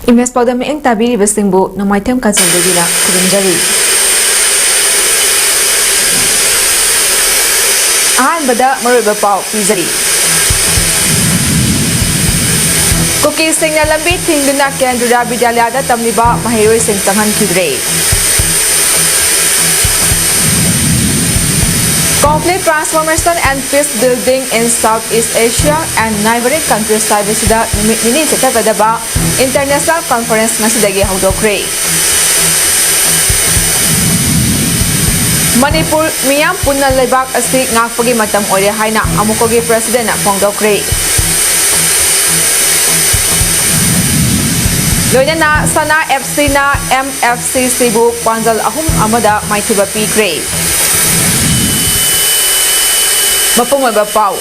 Image PAODAM eng tabiribasingbu namaitem kansalbagina kurumjari. Ahanbada maruiba pau pizari. Kuki singna lambi thingduna Kendra Vidyalaya tamliba mahiroi sing changhankidre. Conflict transformation and peace building in Southeast Asia and neighboring countries saibisida numit nini chatagadaba international conference ngasidagi hawdokre. Manipur miyam punna leibak asi ngakpagi matam oire haina amukogi president na phongdokre. Loinana sana FC na MFC Cebu Panjal ahum amada maithiba pikre. Mapungweba pau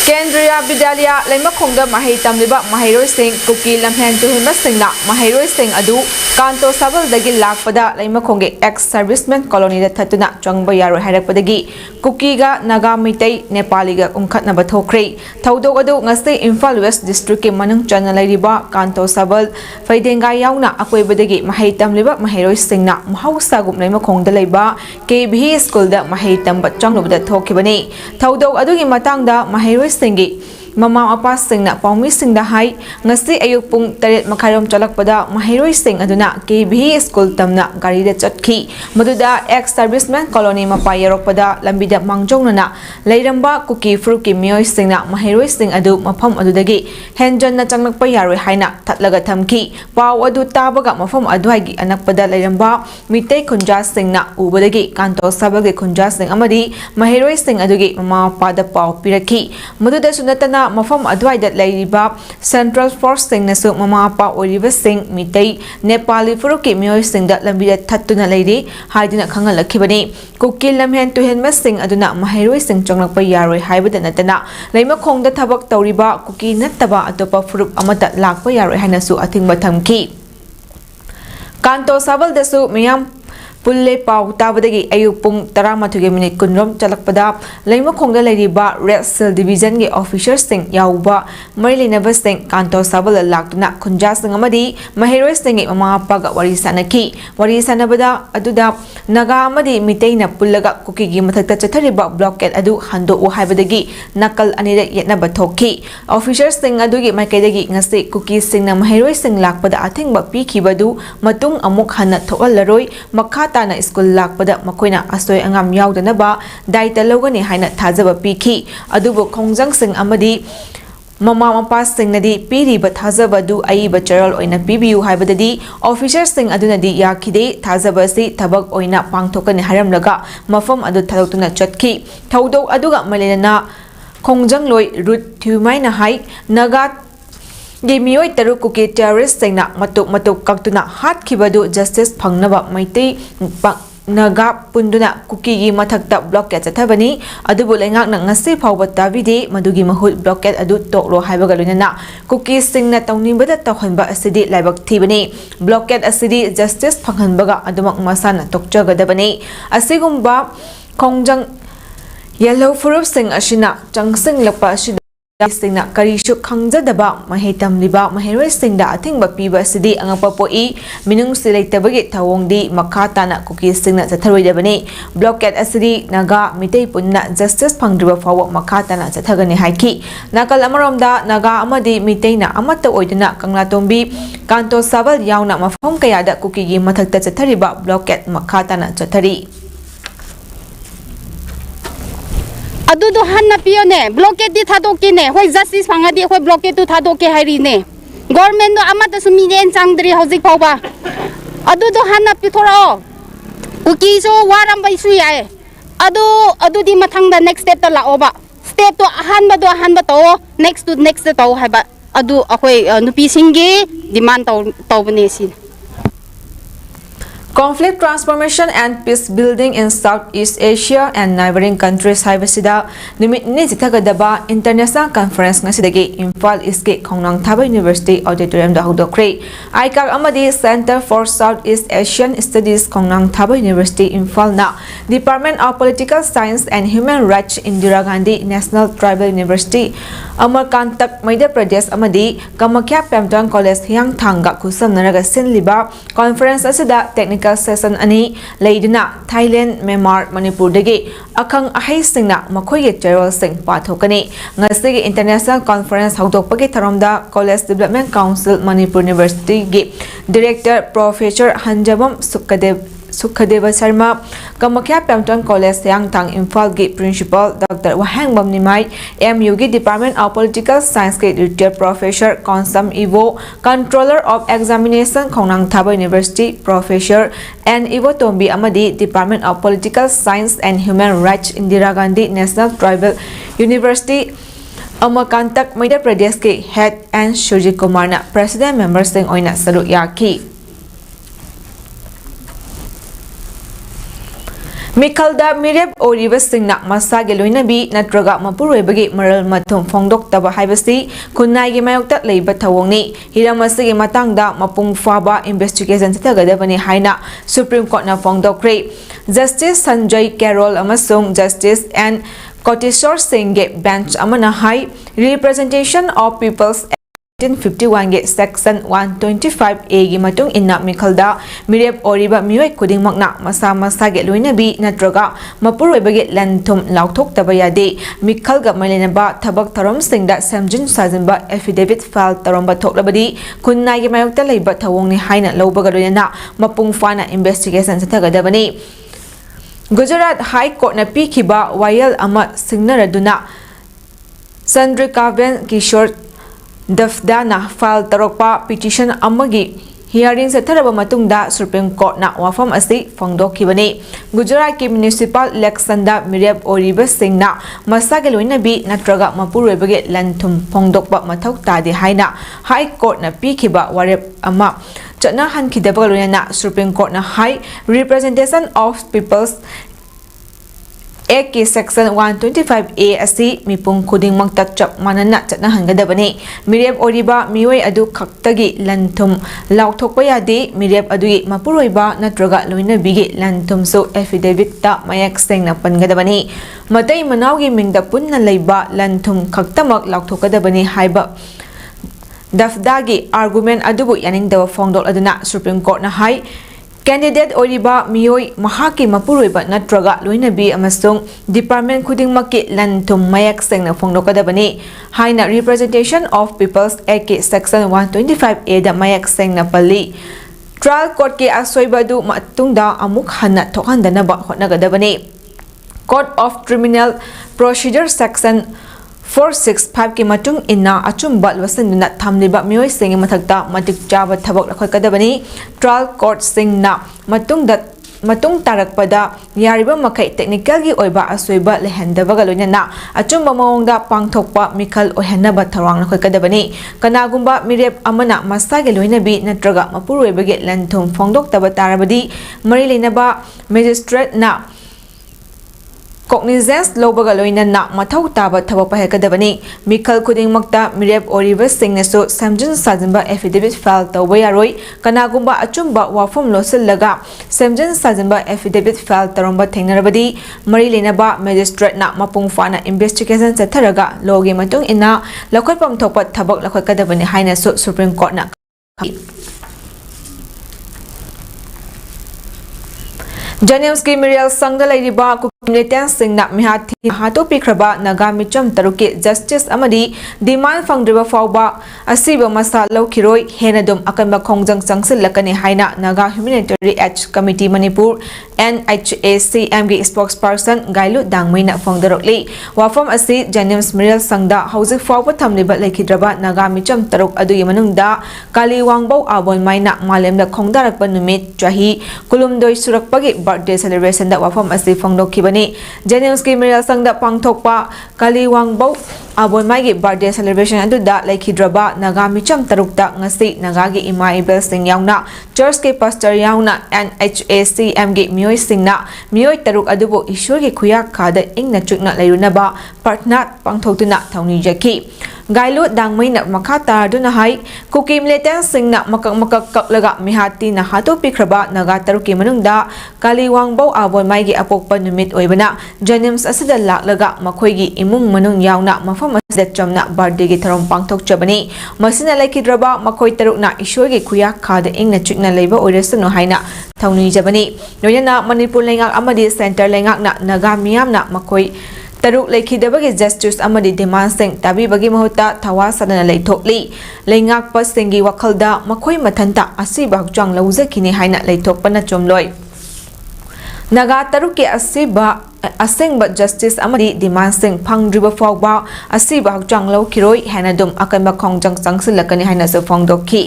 Kendra Vidyalaya Laimakhongda mahai tamliba mahairoi sing kuki lamhen tuhima singna mahairoi sing adu kanto sabal dagi lakpada Laimakhongge ex serviceman colony da thatuna changba yaroi hairakpadagi kuki ga naga mitai nepali ga umkhatnaba thokre thaudok adu ngase Imphal West district ke manung chana lairiba kanto sabal faidenga yauna akoibadagi mahai tamliba mahairoi singna mahausa gum Laimakhongda leiba KBH school da mahai tamba changlubda thokibani thaudok adugi matangda mahairoi Singi Mama Apa Sing na Paumi Sing Dahai ngasi ayuk pung tarit makharom chalakpada mahiroi sing aduna KBH school tamna gari da chatki maduda ex serviceman colony mapayarokpada lambida mangjongna leiramba kuki fruki mioi sing na mahiroi sing adu mafam adudagi henjon na changlakpa yaroi haina thatlaga thamki paw adu tabaga mafam aduagi anakpada leiramba mitei khunja sing na ubadagi kanto sabage khunja sing amadi mahiroi sing adugi mama pada paw piraki maduda sunatana mafam adwaida lairiba Central Force sing nasu mama apa oriba sing mitei Nepali furuki mioi sing da lambida thattuna lairi haidina khangalakibani kuki lamhen tuhenma sing aduna mahairoi sing changlakpa yaroi haibada natana Laimakhongda thabak tawriba kuki nattaba atopa furup amata lakpa yaroi hainasu athingba thamki Kanto sabal dasu miyam Pulle pau tabadagi ayuk pung 12 minute kunrom chalakpada Laimakhongda lairiba Red Cell Division ge officers sing yauba marilina sing kanto sabal laktuna khunja sing amadi mahiroi sing mama paga wari sanaki wari sanabada aduda naga amadi miteina pullaga kuki gi mathakta chathariba blockade adu hando u haibadagi nakal anira yetnaba thokki officers sing adugi maikaidagi ngasi kuki sing na mahiroi sing lakpada athingba pikibadu matung amuk hana thoallaroi makha tana school lakpada makoina asoi angam yaudana daita logani haina thajaba piki adubu khongjang sing amadi mama mapa sing nadi piri ba thajaba du ai ba charal oina pibiu haibadadi officer sing adunadi yakide thajaba si thabak oina pangthokani haramlaga mafam adu thaloktuna chatki thaudok aduga malena khongjang loi root thumaina hai naga Gemioi taru kuki terrorist singna matuk kaktuna hat kibadu justice phangnaba maitei naga punduna kuki gi mathakta blockade chathabani adubu lengak na ngasi phawba tabidi madugi mahut blockade adu toklo haibaga loinana kuki singna tawnibada tawhanba asidi laibak thibani blockade asidi justice phanghanbaga adumak masana tokchagadabani asigumba khongjang yellow furup sing ashina changsing lakpa ashida singna karishu khangjadaba mahitam liba mahiroi singda athingba piba sidi angapa poi minung silaitabagi thawongdi makhatana kuki singna chatharoidabani blockade asidi naga mitei punna justice phangdriba fawa makhatana chathagani haiki nakal amaromda naga amadi miteina amata oiduna kanglatombi kanto sabal yauna mafam kayada kuki gi mathakta chathariba blockade makhatana chathari Adudo hanna pione blockade di thadoki ne hoi justice phangadi hoi blockade tu thadoki hairi ne government no amata suminen changdri hojik phawba adudo hanna pithoro kuki so waram bai su yae adu di mathangda next step ta laoba step to hanba to next to haiba adu ahoi nupi singi demand to bane sin Conflict transformation and peace building in Southeast Asia and neighboring countries haibasida numit ni sithagadaba international conference ngasidagi Imphal East ke Khongnang Thaba University auditorium da hodokre ICAC amadi Center for Southeast Asian Studies Khongnang Thaba University Imphal na Department of Political Science and Human Rights Indira Gandhi National Tribal University Amarkantak Madhya Pradesh amadi Kamakya Pemtang College Hyang Thanga kusamnaraga sinliba conference asida technical session ani leidina Thailand, Myanmar, Manipur dagi akhang ahai singna makhoi ge general sing pathokani ngasi international conference haudokpagi tharomda College Development Council Manipur University ge Director Professor Hanjabam Sukhadeva Sharma, Kamakya Pemtang College Yangthang Imphal ge Principal Dr. Wahangbam Nimai, MU ge Department of Political Science ge Retired Professor Konsam Ivo, Controller of Examination Khongnang Thaba University Professor N. Ivo Tombi amadi Department of Political Science and Human Rights Indira Gandhi National Tribal University Amarkantak Madhya Pradesh ke Head and Shurjit Kumar na President Member sing oina salut yaki. Mikhalda Mireb Oriba Singna Masage Luinabi Natraga Mapurebagi Maral Matum Fongdok Taba Haibasi Kunai Mayokta Labor Tawoni Hiramasigi Matangda Mapung Faba Investigation Tagadavani Haina Supreme Court na Fongdok Ray Justice Sanjay Carroll Amasung Justice and Kotishore Singh Bench Amana High Representation of People's 1951 ge section 125A gi matung inna Mikhalda Mireb Oriba mioi kuding makna masa ge loinabi natraga mapuroiba ge lanthum lauthok tabayade Mikhal ga malenaba thabak tharom singda samjin sajinba affidavit file taromba thoklabadi kunnai ge mayokta leiba thawongni haina lobaga loina mapung fana investigation sathagadabani Gujarat High Court na pikhiba wayal ama singnaraduna Sandrikaben Kishore Dafdana file tarokpa petition amagi hearing sa tharaba matungda Supreme Court na wafam asi fongdokhibani Gujarat ki municipal election da Mireb Oriba Singh na masage loinabi natraga mapuroibage lanthum fongdokpa mathau tadi haina High Court na pikhiba warep ama chana hankidaba loina Supreme Court na High Representation of People's Eki section 125A asi mipung kuding magtachap manana chatna hangadabani Mireb Oriba mioi adu khaktagi lanthum lauthokpa yadi Mireb adugi mapuroiba natraga loinabigi lanthum so affidavit ta mayak sengna pangadabani matai manawgi mingda punna leiba lanthum khaktamak lauthokadabani haiba Dafdagi argument adubu yaningdawa fongdol aduna Supreme Court na High Candidate Oriba mioi mahaki mapuroiba natraga loinabi amasung department khuding makki lanthum mayak sengna fongdokadabani haina Representation of People's Act section 125A da mayak sengna pali trial court ke asoibadu matungda amuk hanna thokhandanaba hotnagadabani Code of Criminal Procedure section 465 ki matung inna achumba lwasanna thamliba mioi singi mathakta matik chaba thabak lakhakadabani trial court singna matung tarakpada yariba makai technical gi oiba asoiba lehandabaga loinana achumba mawongda pangthokpa Mikhal ohanaba tharang lakhakadabani kanagumba Mireb amana masage loinabi natraga mapuroibage lanthum fongdok taba tarabadi mari leinaba magistrate na Cognizance lobaga loina na mathau taba thaba pahekadabani Mikhal kuding makta Mireb Oriba Singh naso samjin sajinba affidavit file tawba yaroi kanagumba achumba wafum losallaga samjin sajinba affidavit file taromba thengnarabadi mari lenaba magistrate na mapung fana investigation chatharaga logi matung ina lakhotpam thokpa thabak lakhokadabani haina so Supreme Court na Janems ki Mirial Sangda Ladiba Kukumnetan Singh na Mihati Hato Pikraba Nagami Cham Taruki Justice Amadi Demand Fangdriba Fauba Asiba Masa Laukiroi Henadum Akamba Kongjang Sangsil Lakani Haina Naga Humanitarian Aid Committee Manipur NHACMG spokesperson Gailu Dangmina Fangdarokli Wafam Asi Janems Mirial Sangda Hausi Fauba Tamliba Lakidraba Nagami Cham Taruk Adu Yamanungda Kali Wangbau Abon Maina Malemda Kongdarakpa Numit Jahi Kulumdoi Surakpagi birthday celebration da wafam asi fongdokhibani ꯇꯧꯅꯖꯕꯅꯤ ꯖꯦꯅꯤꯝꯁꯀꯤ ꯃꯤꯔꯦꯜ ꯁꯪꯗ ꯄꯥꯡꯊꯣꯛꯄ ꯀꯥꯂꯤꯋꯥꯡꯕꯧ ꯑꯕꯣꯏꯃꯥꯏꯒꯤ birthday celebration ꯑꯗꯨꯗ ꯂꯩꯈꯤꯗ꯭ꯔꯕ ꯅꯥꯒꯥ ꯃꯤꯆꯝ ꯇꯔꯨꯛꯇ ꯉꯁꯤ ꯅꯥꯒꯥꯒꯤ ꯏꯃꯥ ꯏꯕꯦꯜꯁꯤꯡ ꯌꯥꯎꯅ ꯆꯔꯆꯀꯤ pastor ꯌꯥꯎꯅ NHACMꯒꯤ ꯃꯤꯑꯣꯏꯁꯤꯡꯅ ꯃꯤꯑꯣꯏ ꯇꯔꯨꯛ ꯑꯗꯨꯕꯨ ꯏꯁꯣꯔꯒꯤ ꯈꯨꯌꯥꯈꯥꯗ ꯏꯪꯅ ꯆꯤꯛꯅ ꯂꯩꯔꯨꯅꯕ ꯄ꯭ꯔꯊꯅꯥ ꯄꯥꯡꯊꯣꯛꯇꯨꯅ ꯊꯧꯅꯤꯖꯈꯤ ꯒꯥꯏꯂꯨ ꯗꯥꯡꯃꯩꯅ ꯃꯈꯥ ꯇꯥꯗꯨꯅ ꯍꯥꯏ ꯀꯨꯀꯤ ꯃꯤꯂꯤꯇꯦꯟꯁꯤꯡꯅ ꯃꯀꯛ ꯀꯛꯂꯒ ꯃꯤꯍꯥꯇꯤꯅ ꯍꯥꯠꯇꯣꯛꯄꯤꯈ꯭ꯔꯕ ꯅꯥꯒꯥ ꯇꯔꯨꯛꯀꯤ ꯃꯅꯨꯡꯗ ꯀꯥꯂꯤꯋꯥꯡꯕꯧ ꯑꯕꯣꯏꯃꯥꯏꯒꯤ ꯑꯄꯣꯛꯄ ꯅꯨꯃꯤꯠ ꯑꯣꯏꯕꯅ ꯖꯦꯅꯤꯝꯁ ꯑꯁꯤꯗ ꯂꯥꯛꯂꯒ ꯃꯈꯣꯏꯒꯤ ꯏꯃꯨꯡ ꯃꯅꯨꯡ ꯌꯥꯎꯅ ꯃꯐꯝ ꯑꯁꯤꯗ ꯆꯝꯅ ꯕꯥꯔꯗꯦꯒꯤ ꯊꯧꯔꯝ ꯄꯥꯡꯊꯣꯛꯆꯕꯅꯤ ꯃꯁꯤꯅ ꯂꯩꯈꯤꯗ꯭ꯔꯕ ꯃꯈꯣꯏ ꯇꯔꯨꯛꯅ ꯏꯁꯣꯔꯒꯤ ꯈꯨꯌꯥꯈꯥꯗ ꯏꯪꯅ ꯆꯤꯛꯅ ꯂꯩꯕ ꯑꯣꯏꯔꯁꯅꯨ ꯍꯥꯏꯅ ꯊꯧꯅꯤꯖꯕꯅꯤ ꯂꯣꯏꯅꯅ ꯃꯅꯤꯄꯨꯔ ꯂꯩꯉꯥꯛ ꯑꯃꯗꯤ ꯁꯦꯟꯇꯔ ꯂꯩꯉꯥꯛꯅ ꯅꯥꯒꯥ ꯃꯤꯌꯥꯝꯅ ꯃꯈꯣꯏ ꯇꯔꯨꯛ ꯂꯩꯈꯤꯗꯕꯒꯤ ꯖꯁꯇꯤꯁ ꯑꯃꯗꯤ ꯗꯤꯃꯥꯟꯁꯤꯡ ꯇꯥꯕꯤꯕꯒꯤ ꯃꯍꯨꯠꯇ ꯊꯋꯥ ꯁꯥꯗꯅ ꯂꯩꯊꯣꯛꯂꯤ ꯂꯩꯉꯥꯛꯄꯁꯤꯡꯒꯤ ꯋꯥꯈꯜꯗ ꯃꯈꯣꯏ ꯃꯊꯟꯇ ꯑꯁꯤꯕ ꯍꯛꯆꯥꯡ ꯂꯧꯖꯈꯤꯅꯤ ꯍꯥꯏꯅ ꯂꯩꯊꯣꯛꯄꯅ ꯆꯨꯝꯂꯣꯏ ꯅꯥꯒꯥ ꯇꯔꯨꯛꯀꯤ ꯑꯁꯤꯕ ꯑꯁꯦꯡꯕ ꯖꯁꯇꯤꯁ ꯑꯃꯗꯤ ꯗꯤꯃꯥꯟꯁꯤꯡ ꯐꯪꯗ꯭रिꯕ ꯐꯥꯎꯕ ꯑꯁꯤꯕ ꯍꯛꯆꯥꯡ ꯂꯧꯈꯤꯔꯣꯏ ꯍꯥꯏꯅ ꯑꯗꯨꯝ ꯑꯀꯟꯕ ꯈꯣꯡꯖꯪ ꯆꯪꯁꯤꯜꯂꯛꯀꯅꯤ ꯍꯥꯏꯅꯁꯨ ꯐꯣꯡꯗꯣꯛꯈꯤ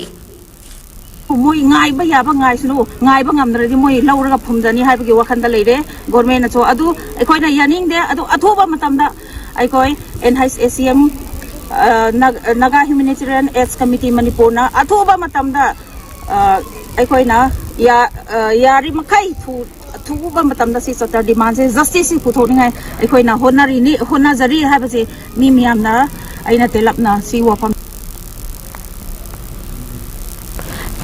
moi ngai ba ya ba ngai sunu ngai ba ngam dra di moi laura ga phumjani hai bagi wakhan da leire government na cho adu ekoi na yaning de adu athuba matam da ekoi NHACM Naga Humanitarian Aids Committee Manipur na athuba matam da ekoi na yari makai thuba matam da si sotar demand se justice ku thoni ngai ekoi na honari ni honazari hai ba se mi miam na aina telap na si wafam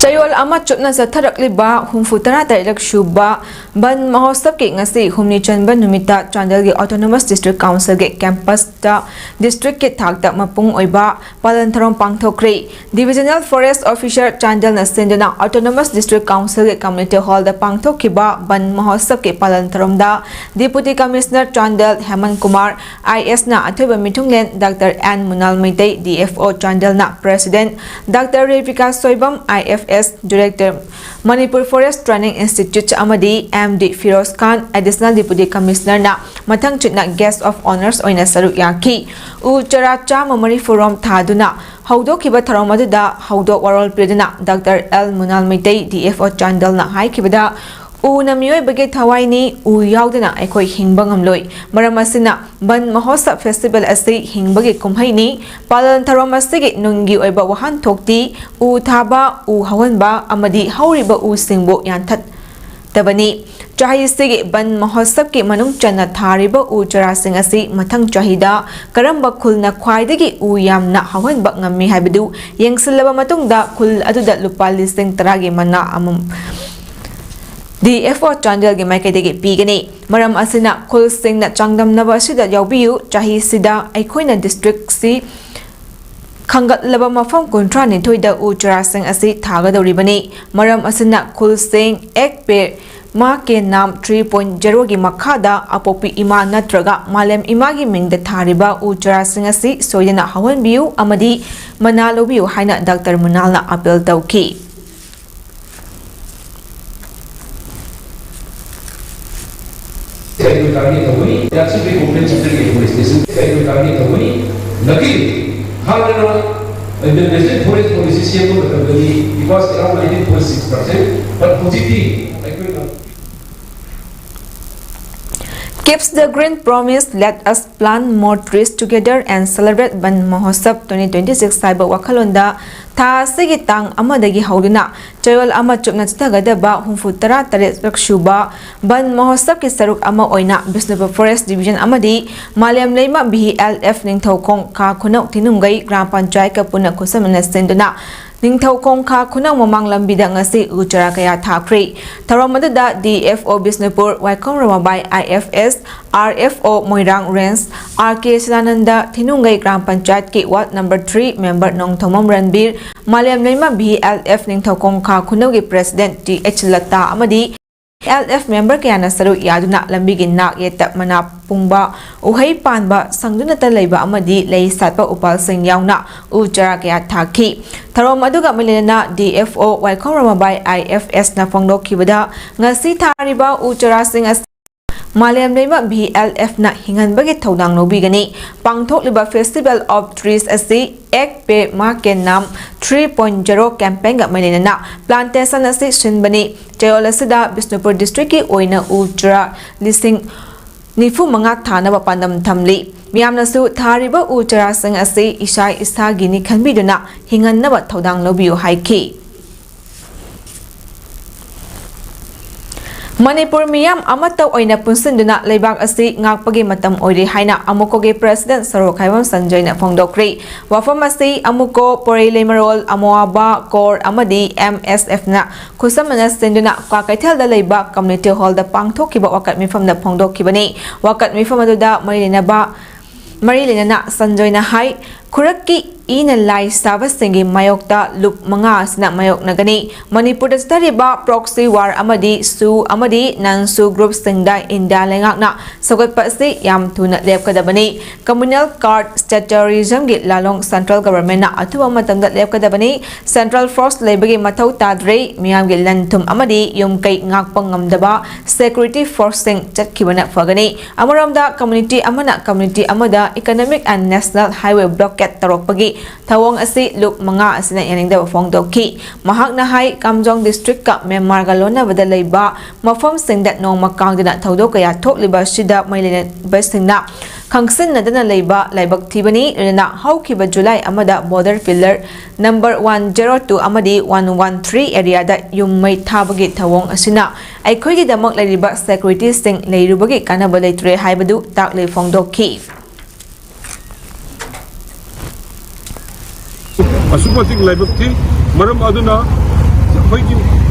Chayol ama chupna satharakliba humfutara tarilak shuba ban mahosab ki ngasi humni chanban numita Chandel gi Autonomous District Council ge campus ta district ki thakta mapung oiba palantharom pangthokri Divisional Forest Officer Chandel na senduna Autonomous District Council ge Community Hall da pangthokhiba ban mahosab ki palantharom da Deputy Commissioner Chandel Hemant Kumar IS na athoiba mithunglen Dr. N Munal Meitai DFO Chandel na President Dr. Revika Soibam IFS Director Manipur Forest Training Institute amadi MD Firoz Khan Additional Deputy Commissioner na mathang chutna Guest of Honors oina saruk yaki u chara chama mari forum thaduna haudokiba tharom aduda haudok warol priduna Dr. L Munal Meitai DFO Chandel na haikibada Una miyoy bagi thawai ni u yaudana aikoi hingba ngamloi maram asina ban mahosab festival asi hingbagi kumhai ni palan tharom asigi nungi oiba wahan thokti u thaba u hawanba amadi hauriba u singbo yanthat tabani chahi sigi ban mahosab ki manung channa thariba u chara sing asi mathang chahida karamba khulna khwaidagi u yamna hawanba ngammi haibadu yengsilaba matungda khul aduda lupa lising taragi mana amum DFO Chandel gi maikadegi pigani maram asina khul singna changdamnaba sida yawbiyu chahi sida aikhoina district si khangatlaba mafam kuntra ni thoida u chara sing asi thagadoribani maram asina khul sing ek pe ma ke nam 3.0 gi makhada apopi ima natraga malem ima gi mingda thariba u chara sing asi soyana hawan biu amadi manalobiu haina Dr. Munalna appeal tawki Saya kami tahu ni, yang sebagai komplain sebagai polis station, saya kami tahu ni, lagi hal yang the President Forest Policy siapa betul bagi because around 19.6%, but positif. Keeps the green promise, let us plant more trees together and celebrate Ban Mahosab 2026 Cyber Wakalonda Tha Sigi Tang Amadagi Hauduna Chayol Ama Chupna Tagadaba Humfutara Taret Rakshuba Ban Mahosab ki Saruk Ama Oina Bisnupur Forest Division Amadi Maliam Leima BLF Ningthau Kong Ka Khunau Tinungai Gram Panchayat ka Puna Kusamana Senduna Ningthau Kong Ka Khunau Mamang Lambida ngasi uchara kaya thakri Tharomadada DFO Bisnupur Waikong Ramabai IFS RFO Moirang Range RK Silananda Tinungai Gram Panchayat ki Ward number 3 member Nongthomam Ranbir Maliam Leima BLF Ningthau Kong Ka Khunau gi President TH Lata amadi LF member kayana saru yaduna lambigi nak yeta mana pungba uhai panba sangduna ta leiba amadi lei satpa upal sing yauna uchara kaya thaki tharom aduga milena DFO Waikong Ramabai IFS na phongdokhibada ngasi thariba uchara sing Maliam Leima BLF na hinganbagi thaudang nobigani pangthokliba Festival of Trees asi ek pe ma ke nam 3.0 campaign ga mailena plantation asi sinbani Chayol asida Bisnupur district ki oina ultra listing nifu manga thanaba pandam thamli miyamnasu thariba u charasing ase isai isagi ni khanbiduna hingannaba thodang lobiu haiki Manipur miyam amata oina punsinduna leibak asi ngakpagi matam oire haina amukoge president Sarokhaiwam Sanjay na phongdokri wafam asi amuko Porelemarol Amoaba Kor amadi MSF na khusamana sinduna kwakaithal da leiba community hall da pangthokkiba wakat mifam na phongdokkibani wakat mifam aduda Marilena Sanjay na hai Kuraki ina lai saba singi mayokta lup manga sina mayok nagani Manipur da stariba proxy war amadi su amadi nan su group singda inda lengak na sagat pasi yam tuna lep kadabani communal card statutorism gi lalong central government na athuwa matam da lep kadabani central force lebagi mathau tadre miyam gi lanthum amadi yum kai ngak pangam daba security force sing chatkibana fagani amaramda community amada economic and national highway blockade tarokpagi Thawong asi luk manga asina yaningda phongdokki mahakna hai Kamjong district ka Myanmar ga lona bada leiba mafam singda nongma kangdina thodok kaya thokliba sida mailena basingna khangsin nadana leiba laibak thibani rena haukiba July amada border pillar number 102 amadi 113 area da yummai thabagi thawong asina aikhoi gi damak leiriba security sing leirubagi kanaba leitre haibadu takle phongdokki Asumating laibakti maram aduna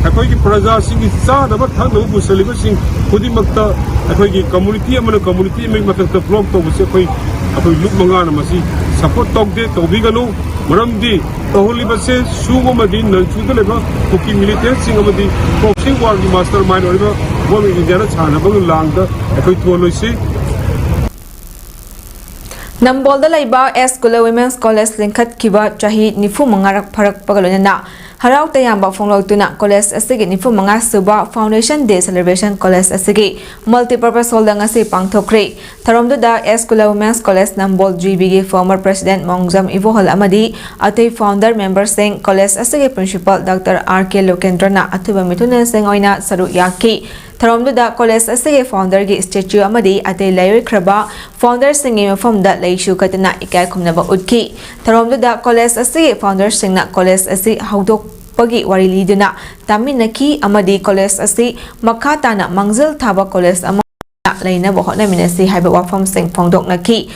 akhoi praja sing sa daba thang no busaliba sing khudi makta akhoi community me matak block to buse akhoi luk manga na masi support tok de to biganu maram di tohli base sugo madin nan chuda leba kuki military sing amadi boxing war gi mastermind oriba bo mi jana chana bang langda akhoi tholoisi Nambolda laiba Escola Women's College Linkhat kiba chahi nifu mangarak pharak pagalona harau tayamba phonglotuna college asigi nifu manga suba foundation day celebration college asigi multipurpose hall dang ase pangthokre tharomda Escola Women's College Nambol GB gi former president Mongjam Ivohol amadi atei founder member sing college asigi principal Dr. RK Lokendrana athuba mithuna sing oina saru yaki Tharomda college asige founder gi statue amadi atei layoi khraba founder singi mafam da leishu katna ikai khumnaba utki Tharomda college asige founder singna college asi haudok pagi wari liduna taminaki amadi college asi makata na mangzil thaba college ama laina bohona minasi haiba wafam sing phongdok naki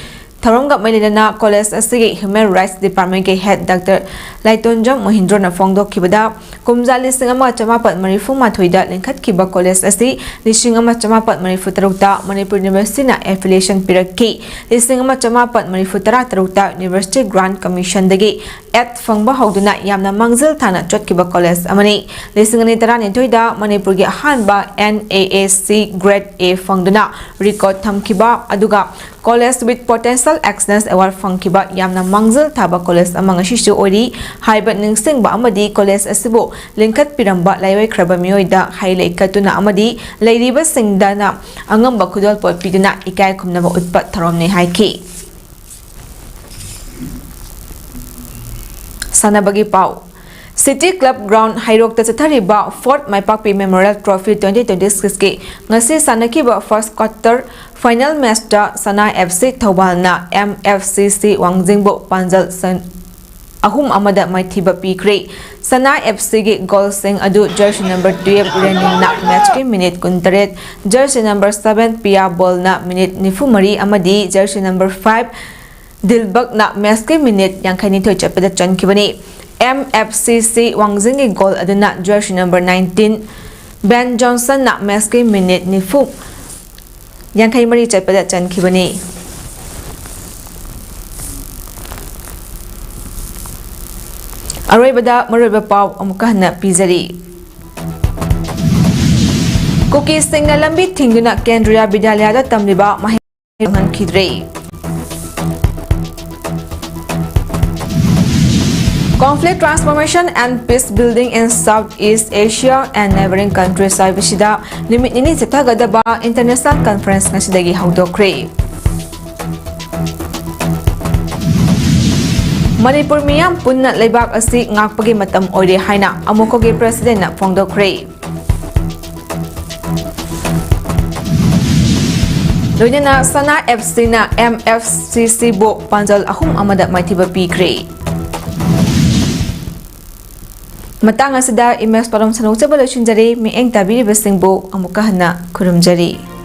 Tharomga Mailena College asigi Human Rights Department ke head Dr. Laitonjam Mohindro na phongdok kibada kumjali singama chamapat marifu mathoida linkhat kiba college asi lisingama chamapat marifu tarukta Manipur University na affiliation pirakki lisingama chamapat marifu tarukta University Grant Commission dagi at phangba hauduna yamna mangzil thana chotkiba college amani lisingani tarani thoida Manipur gi hanba NAAC grade A phangduna record thamkiba aduga college with potential excellence award phangkiba yamna mangzil thaba college amang shishu ori haiba ningsingba amadi college asibu linkhat piramba laiwai khraba mioida highlight katuna amadi leiriba singdana angamba khudol pot piduna ikai khumnaba utpat tharomne haiki sanabagi pau City Club Ground Hairok ta chathariba Fort Maipakpi Memorial Trophy 2026 ki ngasi sanakiba first quarter final match da Sana FC Thawbalna MFCC Wangjingbo Panjal San ahum amada maithiba pikre Sana FC gi goal sing adu jersey number 12 running na match ki minute 18 jersey number 7 Pia ball na minute nifumari amadi jersey number 5 Dilbak na match ki minute yankhani thoi chapada chankibani MFCC Wangjingi goal aduna jersey number 19 Ben Johnson na match ki minute nifu yankhai mari chapada chankibani Aroibada maroiba pau amuka hana pizari Cookie singna lambi thinguna Kendriya Vidyalaya da tamliba mahan khidre Conflict transformation and peace building in Southeast Asia and neighboring countries saibisida limit nini sethagadaba international conference ngasidagi haudokre Manipur miyam punna leibak asi ngakpagi matam oire haina amukoge president na phongdokre Loinana Sana FC na MFCC bo panjal ahum amada maithiba pikre. Matang asida imes param sanau chabala chunjari mi eng tabiri besing bo amuka hana kurumjari.